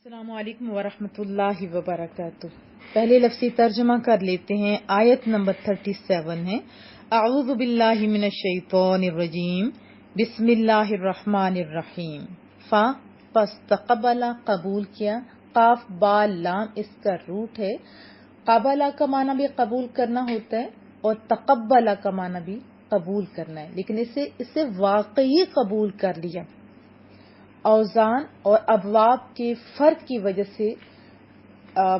السلام علیکم ورحمۃ اللہ وبرکاتہ۔ پہلے لفظی ترجمہ کر لیتے ہیں۔ آیت نمبر 37 ہے، اعوذ باللہ من الشیطان الرجیم، بسم اللہ الرحمن الرحیم۔ پس تقبل قبول کیا، قاف با لام اس کا روٹ ہے۔ قبلہ کا معنی بھی قبول کرنا ہوتا ہے اور تقبل کا معنی بھی قبول کرنا ہے، لیکن اسے واقعی قبول کر لیا۔ اوزان اور ابواب کے فرق کی وجہ سے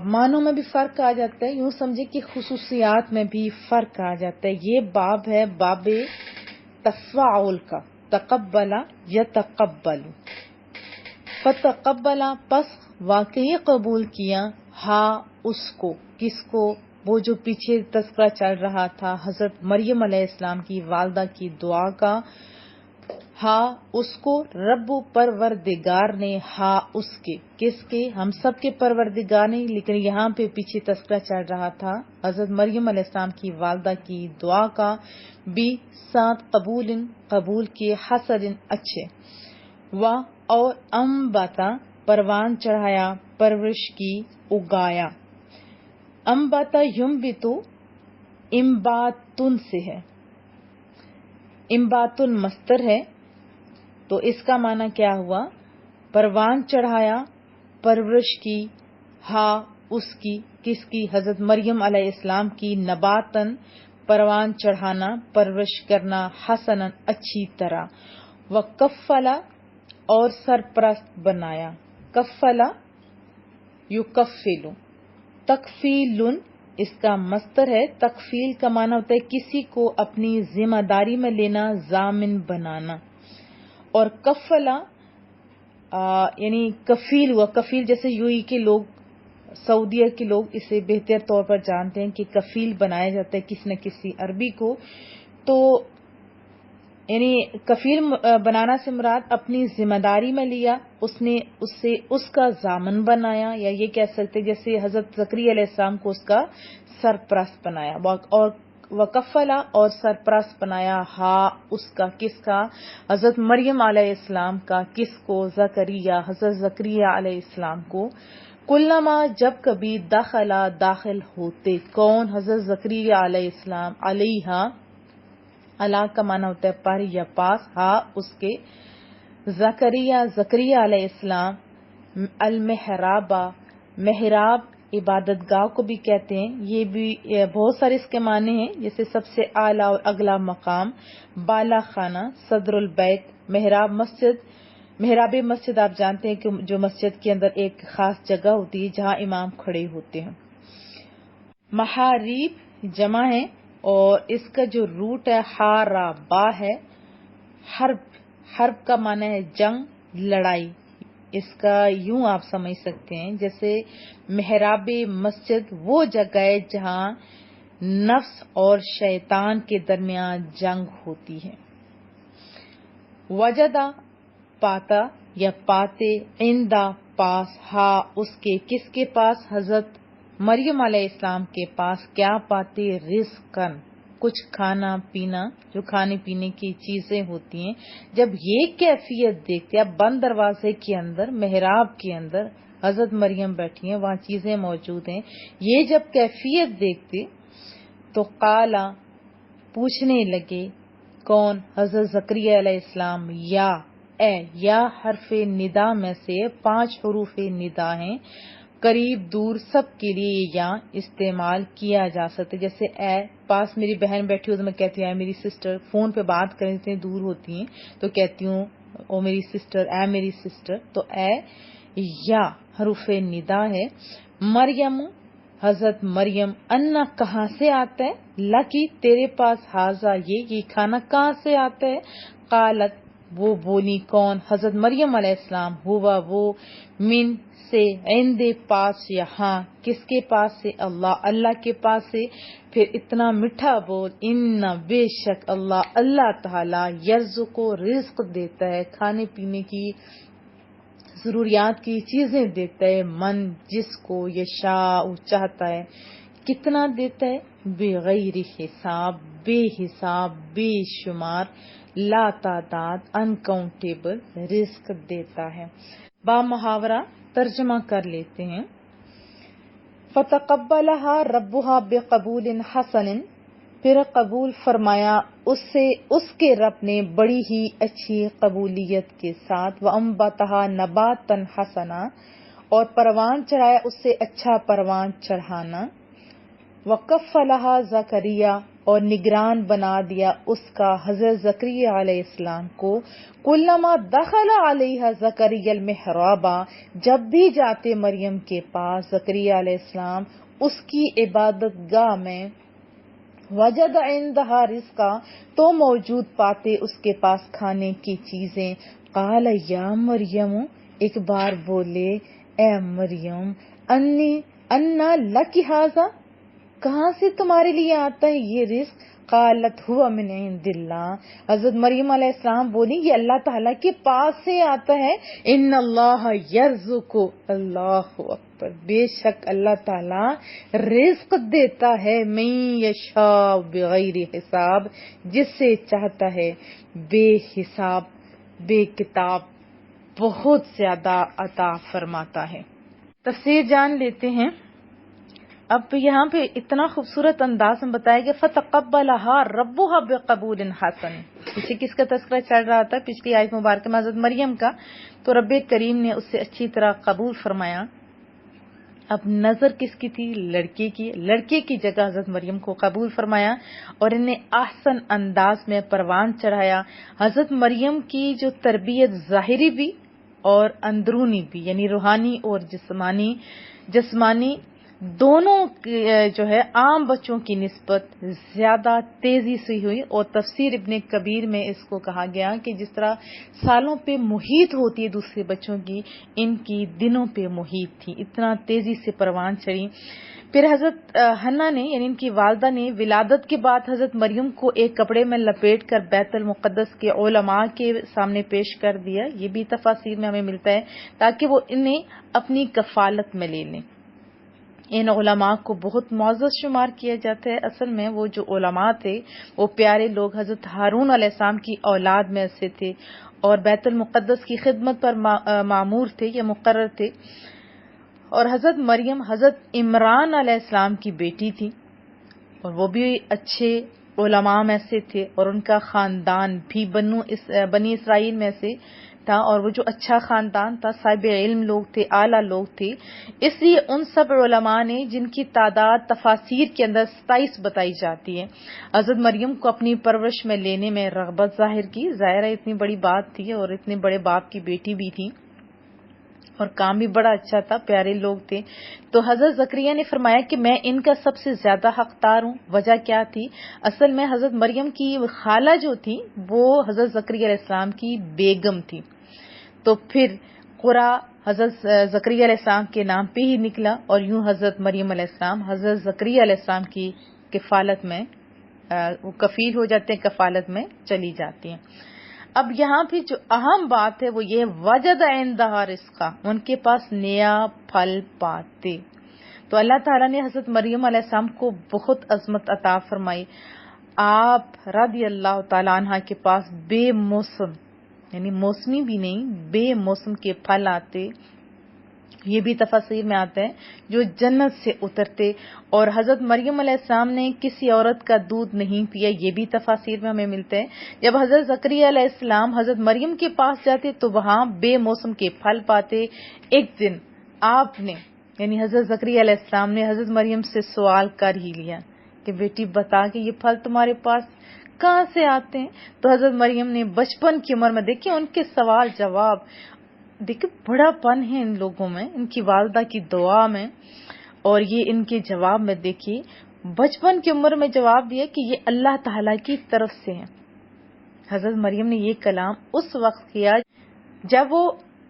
معنوں میں بھی فرق آ جاتا ہے، یوں سمجھے کہ خصوصیات میں بھی فرق آ جاتا ہے۔ یہ باب ہے باب تفاعل کا، تقبل یتقبل۔ فتقبل پس واقعی قبول کیا، ہا اس کو، کس کو؟ وہ جو پیچھے تذکرہ چل رہا تھا حضرت مریم علیہ السلام کی والدہ کی دعا کا، ہا اس کو، رب پروردگار نے، ہا اس کے، کس کے؟ ہم سب کے پروردگار نے، لیکن یہاں پہ پیچھے تذکرہ چل رہا تھا حضرت مریم علیہ السلام کی والدہ کی دعا کا، بھی ساتھ قبول کے، حسن اچھے، و اور امبتا پروان چڑھایا، پرورش کی، اگایا۔ امبتا یمبتو امباتن سے ہے، امباتن مصدر ہے، تو اس کا معنی کیا ہوا؟ پروان چڑھایا، پرورش کی، ہا اس کی، کس کی؟ حضرت مریم علیہ السلام کی، نباتن پروان چڑھانا، پرورش کرنا، حسنا اچھی طرح، وکفلا اور سرپرست بنایا، کفلا یکفل، تکفیل اس کا مصدر ہے۔ تکفیل کا معنی ہوتا ہے کسی کو اپنی ذمہ داری میں لینا، ضامن بنانا، اور کفلا یعنی کفیل ہوا۔ کفیل جیسے یو ای کے لوگ، سعودیہ کے لوگ اسے بہتر طور پر جانتے ہیں کہ کفیل بنایا جاتا ہے کسی نہ کسی عربی کو، تو یعنی کفیل بنانا سے مراد اپنی ذمہ داری میں لیا، اس نے اسے اس کا ضامن بنایا، یا یہ کہہ سکتے جیسے حضرت زکریا علیہ السلام کو اس کا سرپرست بنایا، اور وکفلا اور سرپرست بنایا، ہا اس کا، کس کا؟ حضرت مریم علیہ السلام کا، کس کو؟ زکریا، حضرت زکریا علیہ السلام کو۔ کلما جب کبھی داخل ہوتے، کون؟ حضرت زکریا علیہ السلام، علیہا اللہ کا معنی ہوتا ہے پر یا پاس، ہا اس کے، زکریا علیہ السلام، المحراب، محراب عبادت گاہ کو بھی کہتے ہیں، یہ بھی بہت سارے اس کے معنی ہیں، جیسے سب سے اعلیٰ اور اگلا مقام، بالا خانہ، صدر البیت، محراب مسجد، محراب مسجد آپ جانتے ہیں کہ جو مسجد کے اندر ایک خاص جگہ ہوتی ہے جہاں امام کھڑے ہوتے ہیں۔ محاریب جمع ہے اور اس کا جو روٹ ہے حاربا ہے، حرب کا معنی ہے جنگ، لڑائی، اس کا یوں آپ سمجھ سکتے ہیں جیسے محراب مسجد وہ جگہ ہے جہاں نفس اور شیطان کے درمیان جنگ ہوتی ہے۔ وجدہ پاتا یا پاتے، عندہ پاس، ہا اس کے، کس کے پاس؟ حضرت مریم علیہ السلام کے پاس کیا پاتے؟ رزقن کچھ کھانا پینا، جو کھانے پینے کی چیزیں ہوتی ہیں۔ جب یہ کیفیت دیکھتے، اب بند دروازے کے اندر، محراب کے اندر حضرت مریم بیٹھی ہیں، وہاں چیزیں موجود ہیں، یہ جب کیفیت دیکھتے تو قالا پوچھنے لگے، کون؟ حضرت زکریا علیہ السلام، یا حرف ندا میں سے 5 حروف ندا ہیں، قریب دور سب کے لیے یا استعمال کیا جا سکتا ہے، جیسے اے، پاس میری بہن بیٹھی ہو تو میں کہتی ہوں اے میری سسٹر، فون پہ بات کریں اتنی دور ہوتی ہیں تو کہتی ہوں او میری سسٹر، اے میری سسٹر، تو اے یا حروف ندا ہے۔ مریم حضرت مریم، انا کہاں سے آتا ہے؟ لکی تیرے پاس، ہاضا یہ کھانا کہاں سے آتا ہے؟ قالت وہ بولی، کون؟ حضرت مریم علیہ السلام، ہوا وہ، من سے، عند پاس، یہاں کس کے پاس سے؟ اللہ کے پاس سے۔ پھر اتنا میٹھا بول، ان بے شک اللہ تعالی یرزق کو رزق دیتا ہے، کھانے پینے کی ضروریات کی چیزیں دیتا ہے، من جس کو، یشاء چاہتا ہے۔ کتنا دیتا ہے؟ بغیر حساب، بے حساب، بے شمار، لا تعداد، انکاؤنٹیبل رزق دیتا ہے۔ با محاورہ ترجمہ کر لیتے ہیں۔ فتقبلها ربها بقبول حسن، پھر قبول فرمایا اس کے رب نے بڑی ہی اچھی قبولیت کے ساتھ، وانبتها نباتا حسنا، اور پروان چڑھایا اس سے اچھا پروان چڑھانا، وکفلها زکریا، اور نگران بنا دیا اس کا حضرت زکریا علیہ السلام کو، کلما دخل علیہ زکریا المحراب، جب بھی جاتے مریم کے پاس زکریا علیہ السلام اس کی عبادت گاہ میں، وجد عندها رزقا، تو موجود پاتے اس کے پاس کھانے کی چیزیں، قال یا مریم، ایک بار بولے اے مریم، انا لکی ھذا، کہاں سے تمہارے لیے آتا ہے یہ رزق؟ قالت ہوا من عند اللہ، حضرت مریم علیہ السلام بولی یہ اللہ تعالیٰ کے پاس سے آتا ہے، ان اللہ یرزق، اللہ اکبر، بے شک اللہ تعالیٰ رزق دیتا ہے، من یشاء بغیر حساب، جس سے چاہتا ہے بے حساب بے کتاب، بہت زیادہ عطا فرماتا ہے۔ تفسیر جان لیتے ہیں۔ اب یہاں پہ اتنا خوبصورت انداز میں بتایا گیا، فتقبلها ربها بقبول حسن، پیچھے کس کا تذکرہ چل رہا تھا؟ پچھلی آیت مبارکہ میں حضرت مریم کا، تو رب کریم نے اس سے اچھی طرح قبول فرمایا۔ اب نظر کس کی تھی؟ لڑکے کی جگہ حضرت مریم کو قبول فرمایا اور انہیں احسن انداز میں پروان چڑھایا۔ حضرت مریم کی جو تربیت ظاہری بھی اور اندرونی بھی، یعنی روحانی اور جسمانی دونوں جو ہے عام بچوں کی نسبت زیادہ تیزی سے ہوئی، اور تفسیر ابن کبیر میں اس کو کہا گیا کہ جس طرح سالوں پہ محیط ہوتی ہے دوسرے بچوں کی، ان کی دنوں پہ محیط تھی، اتنا تیزی سے پروان چڑھی۔ پھر حضرت حنا نے، یعنی ان کی والدہ نے، ولادت کے بعد حضرت مریم کو ایک کپڑے میں لپیٹ کر بیت المقدس کے علماء کے سامنے پیش کر دیا، یہ بھی تفاسیر میں ہمیں ملتا ہے، تاکہ وہ انہیں اپنی کفالت میں لے لیں۔ ان علماء کو بہت معزز شمار کیا جاتا ہے۔ اصل میں وہ جو علماء تھے وہ پیارے لوگ حضرت ہارون علیہ السلام کی اولاد میں سے تھے، اور بیت المقدس کی خدمت پر مامور تھے یا مقرر تھے، اور حضرت مریم حضرت عمران علیہ السلام کی بیٹی تھی، اور وہ بھی اچھے علماء میں سے تھے، اور ان کا خاندان بھی بنی اسرائیل میں سے تھا، اور وہ جو اچھا خاندان تھا، صاحب علم لوگ تھے، اعلیٰ لوگ تھے، اس لیے ان سب علماء نے، جن کی تعداد تفاسیر کے اندر 27 بتائی جاتی ہے، حضرت مریم کو اپنی پرورش میں لینے میں رغبت ظاہر کی۔ ظاہر ہے اتنی بڑی بات تھی، اور اتنے بڑے باپ کی بیٹی بھی تھی، اور کام بھی بڑا اچھا تھا، پیارے لوگ تھے۔ تو حضرت زکریا نے فرمایا کہ میں ان کا سب سے زیادہ حقدار ہوں۔ وجہ کیا تھی؟ اصل میں حضرت مریم کی خالہ جو تھی وہ حضرت زکریا علیہ السلام کی بیگم تھی، تو پھر قرہ حضرت زکریا علیہ السلام کے نام پہ ہی نکلا، اور یوں حضرت مریم علیہ السلام حضرت زکریا علیہ السلام کی کفالت میں وہ کفیل ہو جاتے ہیں، کفالت میں چلی جاتی ہیں۔ اب یہاں پہ جو اہم بات ہے وہ یہ، وجد عندها رزقا، ان کے پاس نیا پھل پاتے۔ تو اللہ تعالیٰ نے حضرت مریم علیہ السلام کو بہت عظمت عطا فرمائی۔ آپ رضی اللہ تعالیٰ عنہ کے پاس بے موسم، یعنی موسمی بھی نہیں، بے موسم کے پھل آتے، یہ بھی تفاسیر میں آتا ہے، جو جنت سے اترتے، اور حضرت مریم علیہ السلام نے کسی عورت کا دودھ نہیں پیا، یہ بھی تفاسیر میں ہمیں ملتا ہے۔ جب حضرت زکریا علیہ السلام حضرت مریم کے پاس جاتے تو وہاں بے موسم کے پھل پاتے۔ ایک دن آپ نے، یعنی حضرت زکریا علیہ السلام نے حضرت مریم سے سوال کر ہی لیا کہ بیٹی بتا کہ یہ پھل تمہارے پاس کہاں سے آتے ہیں؟ تو حضرت مریم نے بچپن کی عمر میں، دیکھیں ان کے سوال جواب، دیکھیں بڑا پن ہے ان لوگوں میں، ان کی والدہ کی دعا میں، اور یہ ان کے جواب میں دیکھیے، بچپن کی عمر میں جواب دیا کہ یہ اللہ تعالیٰ کی طرف سے ہے۔ حضرت مریم نے یہ کلام اس وقت کیا جب وہ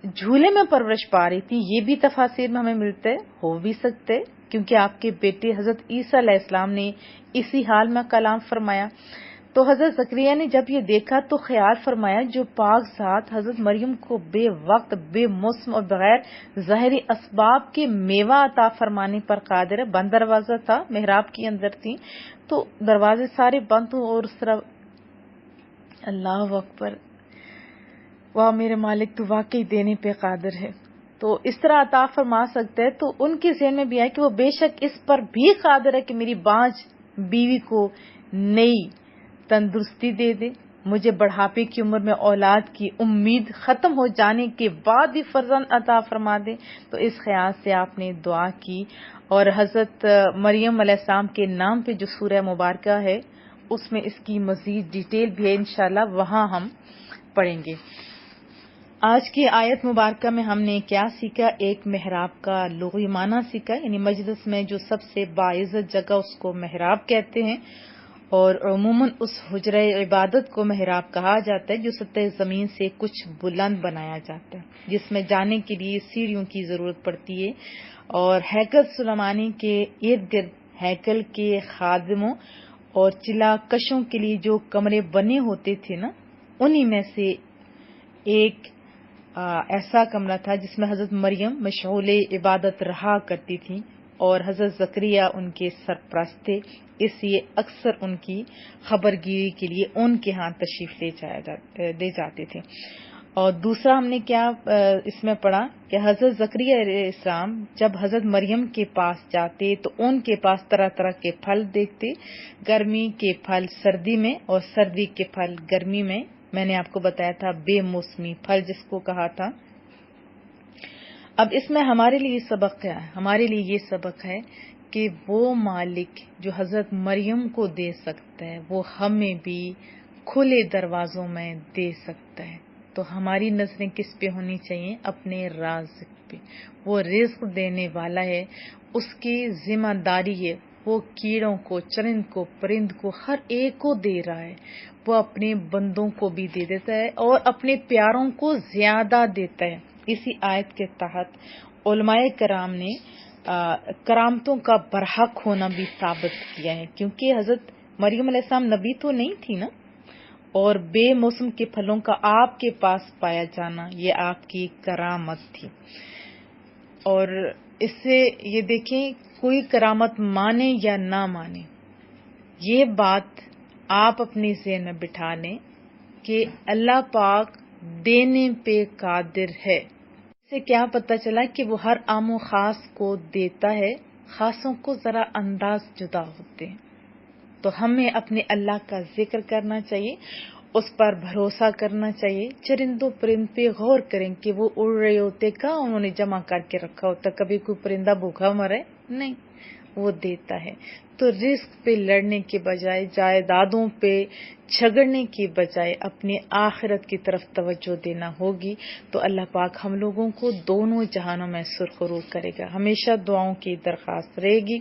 جھولے میں پرورش پا رہی تھی، یہ بھی تفاسیر میں ہمیں ملتا ہے، ہو بھی سکتے کیونکہ آپ کے بیٹے حضرت عیسیٰ علیہ السلام نے اسی حال میں کلام فرمایا۔ تو حضرت زکریا نے جب یہ دیکھا تو خیال فرمایا، جو پاک ذات حضرت مریم کو بے وقت، بے موسم اور بغیر ظاہری اسباب کے میوہ عطا فرمانے پر قادر ہے۔ بند دروازہ تھا، محراب کے اندر تھی، تو دروازے سارے بند ہوں، اور اس طرح اللہ اکبر، واہ میرے مالک تو واقعی دینے پہ قادر ہے۔ تو اس طرح عطا فرما سکتا ہے، تو ان کے ذہن میں بھی آئے کہ وہ بے شک اس پر بھی قادر ہے کہ میری بانجھ بیوی کو نئی تندرستی دے دے، مجھے بڑھاپے کی عمر میں اولاد کی امید ختم ہو جانے کے بعد بھی فرزند عطا فرما دے۔ تو اس خیال سے آپ نے دعا کی، اور حضرت مریم علیہ السلام کے نام پہ جو سورہ مبارکہ ہے اس میں اس کی مزید ڈیٹیل بھی ہے، انشاءاللہ وہاں ہم پڑھیں گے۔ آج کی آیت مبارکہ میں ہم نے کیا سیکھا؟ ایک محراب کا لغوی معنی سیکھا، یعنی مجلس میں جو سب سے باعزت جگہ اس کو محراب کہتے ہیں، اور عموماً اس حجرہ عبادت کو محراب کہا جاتا ہے جو سطح زمین سے کچھ بلند بنایا جاتا ہے، جس میں جانے کے لیے سیڑھیوں کی ضرورت پڑتی ہے، اور ہیکل سلیمانی کے ارد گرد ہیکل کے خادموں اور چلا کشوں کے لیے جو کمرے بنے ہوتے تھے نا، انہی میں سے ایک ایسا کمرہ تھا جس میں حضرت مریم مشغول عبادت رہا کرتی تھی، اور حضرت زکریا ان کے سرپرست تھے، اس لیے اکثر ان کی خبرگیری کے لیے ان کے ہاں تشریف لے جاتے تھے۔ اور دوسرا ہم نے کیا اس میں پڑھا کہ حضرت زکریا علیہ السلام جب حضرت مریم کے پاس جاتے تو ان کے پاس طرح طرح کے پھل دیکھتے، گرمی کے پھل سردی میں اور سردی کے پھل گرمی میں۔ میں نے آپ کو بتایا تھا بے موسمی پھل جس کو کہا تھا۔ اب اس میں ہمارے لیے سبق کیا ہے؟ ہمارے لیے یہ سبق ہے کہ وہ مالک جو حضرت مریم کو دے سکتا ہے وہ ہمیں بھی کھلے دروازوں میں دے سکتا ہے۔ تو ہماری نظریں کس پہ ہونی چاہیے؟ اپنے رازق پہ۔ وہ رزق دینے والا ہے، اس کی ذمہ داری ہے، وہ کیڑوں کو، چرند کو، پرند کو، ہر ایک کو دے رہا ہے۔ وہ اپنے بندوں کو بھی دے دیتا ہے اور اپنے پیاروں کو زیادہ دیتا ہے۔ اسی آیت کے تحت علماء کرام نے کرامتوں کا برحق ہونا بھی ثابت کیا ہے، کیونکہ حضرت مریم علیہ السلام نبی تو نہیں تھی نا، اور بے موسم کے پھلوں کا آپ کے پاس پایا جانا یہ آپ کی کرامت تھی۔ اور اس سے یہ دیکھیں کوئی کرامت مانے یا نہ مانے، یہ بات آپ اپنی ذہن میں بٹھا لیں کہ اللہ پاک دینے پہ قادر ہے۔ اس سے کیا پتہ چلا کہ وہ ہر عام و خاص کو دیتا ہے، خاصوں کو ذرا انداز جدا ہوتے ہیں۔ تو ہمیں اپنے اللہ کا ذکر کرنا چاہیے، اس پر بھروسہ کرنا چاہیے۔ چرندوں پرند پہ غور کریں کہ وہ اڑ رہے ہوتے، کہاں انہوں نے جمع کر کے رکھا ہوتا، کبھی کوئی پرندہ بھوکا مرے نہیں، وہ دیتا ہے۔ تو رزق پہ لڑنے کے بجائے، جائیدادوں پہ جھگڑنے کی بجائے اپنی آخرت کی طرف توجہ دینا ہوگی، تو اللہ پاک ہم لوگوں کو دونوں جہانوں میں سرخرو کرے گا۔ ہمیشہ دعاؤں کی درخواست رہے گی۔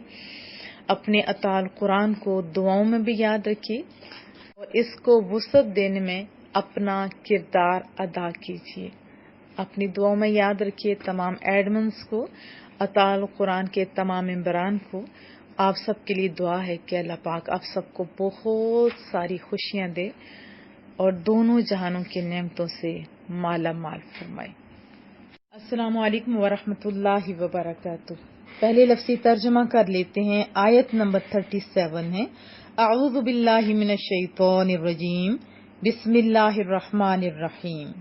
اپنے اطال قرآن کو دعاؤں میں بھی یاد رکھیے، اور اس کو وسعت دینے میں اپنا کردار ادا کیجیے۔ اپنی دعاؤں میں یاد رکھیے تمام ایڈمنز کو، اطال قرآن کے تمام ممبران کو۔ آپ سب کے لیے دعا ہے کہ اللہ پاک آپ سب کو بہت ساری خوشیاں دے اور دونوں جہانوں کی نعمتوں سے مالا مال فرمائے۔ السلام علیکم ورحمۃ اللہ وبرکاتہ۔ پہلے لفظی ترجمہ کر لیتے ہیں۔ آیت نمبر 37 ہے، اعوذ باللہ من الشیطان الرجیم، بسم اللہ الرحمن الرحیم۔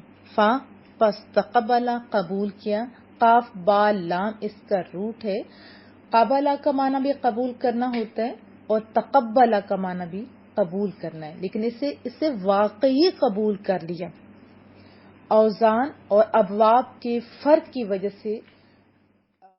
پس تقبل قبول کیا، قاف با لام اس کا روٹ ہے۔ قبلہ کا معنی بھی قبول کرنا ہوتا ہے اور تقبل کا معنی بھی قبول کرنا ہے، لیکن اسے واقعی قبول کر لیا۔ اوزان اور ابواب کے فرق کی وجہ سے